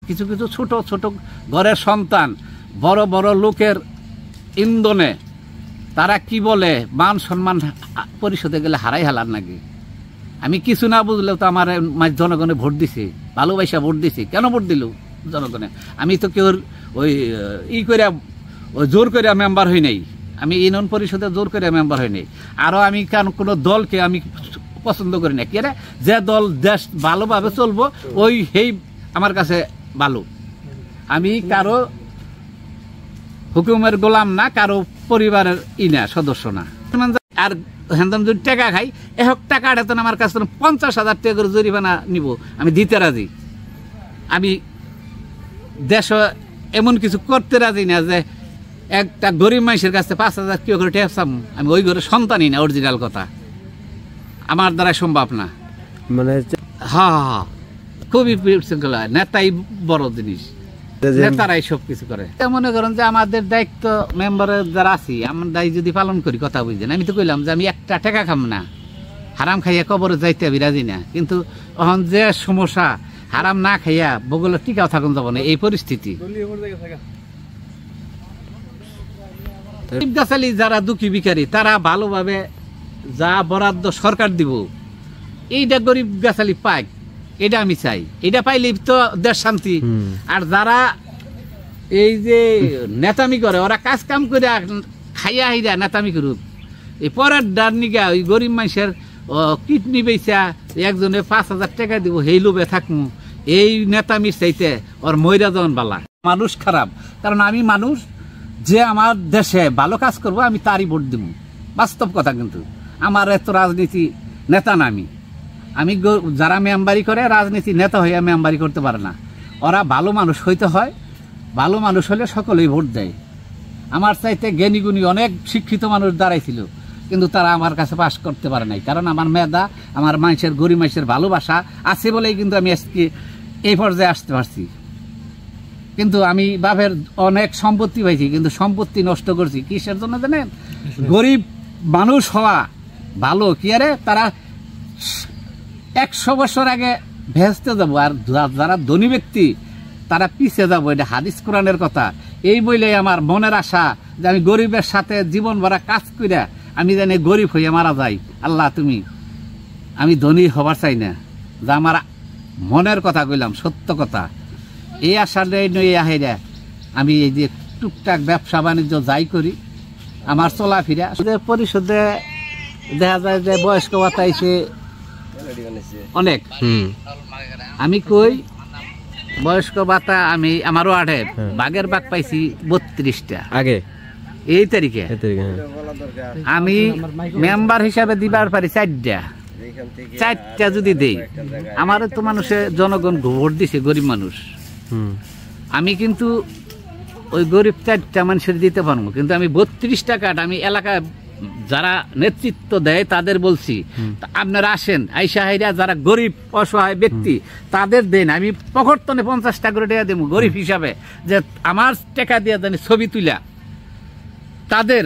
কিছু কিছু ছোট ছোট ঘরের সন্তান বড় বড় লোকের ইন্ধনে তারা কি বলে মান সম্মান পরিশোধে গেলে হারাই হালার নাকি। আমি কিছু না বুঝলেও তো আমার জনগণে ভোট দিছে, ভালোবাসা ভোট দিছে। কেন ভোট দিল জনগণে? আমি তো কেউ ওই করে জোর করে মেম্বার হই নাই, আমি ইউনিয়ন পরিষদে জোর করে মেম্বার হই নাই। আরও আমি কোনো দলকে আমি পছন্দ করি না। কে যে দল দেশ ভালোভাবে চলবো ওই সেই আমার কাছে ভালো। আমি কারো হুকুমের গোলাম না, কারো পরিবারের সদস্য না। আর হ্যান্দাম যদি টাকা খাই এক টাকাটা তো আমার কাছে 50,000 টাকা করে জরিমানা নিব, আমি দিতে রাজি। আমি দেশ এমন কিছু করতে রাজি না যে একটা গরিব মানুষের কাছে 5,000 কি করে টাকা চাম। আমি ওই ঘরে সন্তানই না, অরিজিনাল কথা আমার দ্বারা সম্ভব না। মানে হ্যাঁ খুবই বিশৃঙ্খলা। নেতাই বড় জিনিস, নেতারাই সব কিছু করে। মনে করেন যে আমাদের দায়িত্ব মেম্বারের যারা আছি আমার দায়িত্ব যদি পালন করি, কথা বুঝছেন। আমি তো কইলাম যে আমি একটা টাকা খাম না, হারাম খাইয়া কবরে যাইতে আমি রাজি না। কিন্তু এখন যে সমস্যা, হারাম না খাইয়া বগলে টিকাও থাকুন যাব না, এই পরিস্থিতি। গাছালি যারা দুঃখী ভিখারি তারা ভালোভাবে যা বরাদ্দ সরকার দিব এইটা গরিব গাছালি পাক, এটা আমি চাই। এটা পাইলেই তো দেশ শান্তি। আর যারা এই যে নেতামি করে, ওরা কাজ কাম করে খাইয়া হাইরা নেতামি করুক, এই পরের ডার নিগা ওই গরিব মানুষের কিডনি বেচা একজনে 5,000 টাকা দিব, সেই লোভে থাকমু, এই নেতামির চাইতে ওর ময়রা যাওয়ান বালা। মানুষ খারাপ, কারণ আমি মানুষ যে আমার দেশে ভালো কাজ করবো আমি তারই ভোট দিব, বাস্তব কথা। কিন্তু আমার এত রাজনীতি নেতা না আমি যারা মেম্বারি করে রাজনীতি নেতা হইয়া মেম্বারি করতে পারে না। ওরা ভালো মানুষ হইতে হয়, ভালো মানুষ হলে সকলেই ভোট দেয়। আমার চাইতে জ্ঞানী গুণী অনেক শিক্ষিত মানুষ দাঁড়াইছিল, কিন্তু তারা আমার কাছে পাস করতে পারে নাই। কারণ আমার মেধা, আমার মানুষের গরিব মানুষের ভালোবাসা আছে বলেই কিন্তু আমি আজকে এই পর্যায়ে আসতে পারছি। কিন্তু আমি বাপের অনেক সম্পত্তি পাইছি, কিন্তু সম্পত্তি নষ্ট করছি কিসের জন্য জানেন? গরিব মানুষ হওয়া ভালো কি আরে, তারা 100 বছর আগে ভেস্তে যাবো, আর যারা ধনী ব্যক্তি তারা পিছিয়ে যাবো। এটা হাদিস কোরআনের কথা। এই বইলে আমার মনের আশা যে আমি গরিবের সাথে জীবন ভরা কাজ কইরা আমি জানি গরিব হইয়া মারা যাই। আল্লাহ তুমি, আমি ধনী হবার চাই না, যা আমার মনের কথা কইলাম সত্য কথা। এই আশা নই আহেরা আমি এই যে টুকটাক ব্যবসা বাণিজ্য যাই করি, আমার চলাফেরা পরিষদে দেখা যায় যে বয়স্ক ভাতা আইছে অনেক। আমি কই বয়স্ক ভাতা আমি আমার ওয়ার্ডের বাঘের বাঘ পাইছি 32টা আগে এই তারিখে। আমি মেম্বার হিসাবে দিবার পারি 4টা যদি দেই, আমার তো মানুষে জনগণ ভোট দিছে, গরিব মানুষ। আমি কিন্তু ওই গরিব 4টা মানুষের দিতে পারবো, কিন্তু আমি 32 টাকাটা আমি এলাকায় যারা নেতৃত্ব দেয় তাদের বলছি আপনারা আসেন, আইসা হাইরা যারা গরিব অসহায় ব্যক্তি তাদের দেন। আমি পকড়তনে 50 টাকা করে টাকা দেবো গরিব হিসাবে, যে আমার টাকা দিয়ে জানি ছবি তুলা তাদের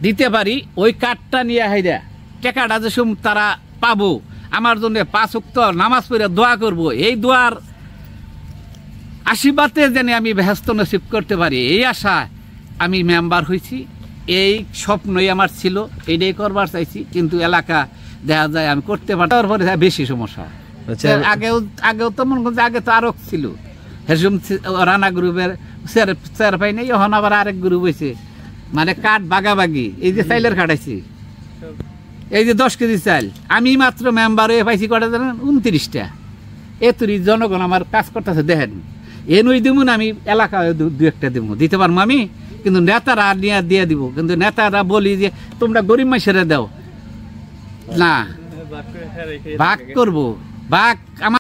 দিতে পারি। ওই কার্ডটা নিয়ে হাইরা টাকাটা যে তারা পাবো, আমার জন্য 5 ওয়াক্ত নামাজ পড়ে দোয়া করব, এই দোয়ার আশীর্বাদে যেন আমি ব্যস্ত নসিব করতে পারি, এই আশা আমি মেম্বার হয়েছি। এই স্বপ্নই আমার ছিল, এইটাই করবার চাইছি। কিন্তু এলাকা দেখা যায় আমি করতে পারি, তারপরে বেশি সমস্যা। আগেও তো মনে করছে, আগে তো আরো ছিল হেসম রানা গ্রুপের চেয়ার পাই নাই, এখন আবার আরেক গ্রুপ হয়েছে, মানে কাঠ বাগাবাগি। এই যে চাইলের কাটাইছি, এই যে 10 কেজি চাইল আমি মাত্র মেম্বার হয়ে পাইছি কটা জানেন? 29টা। এতরি জনগণ আমার কাজ করতেছে দেখেন। এ নই দিব না, আমি এলাকায় 2-1টা দিব, দিতে পারবো আমি। কিন্তু নেতারা নিয়ে দিয়ে দিব, কিন্তু নেতারা বলি যে তোমরা গরিব মানুষের দাও না, ভাগ করবো, ভাগ আমার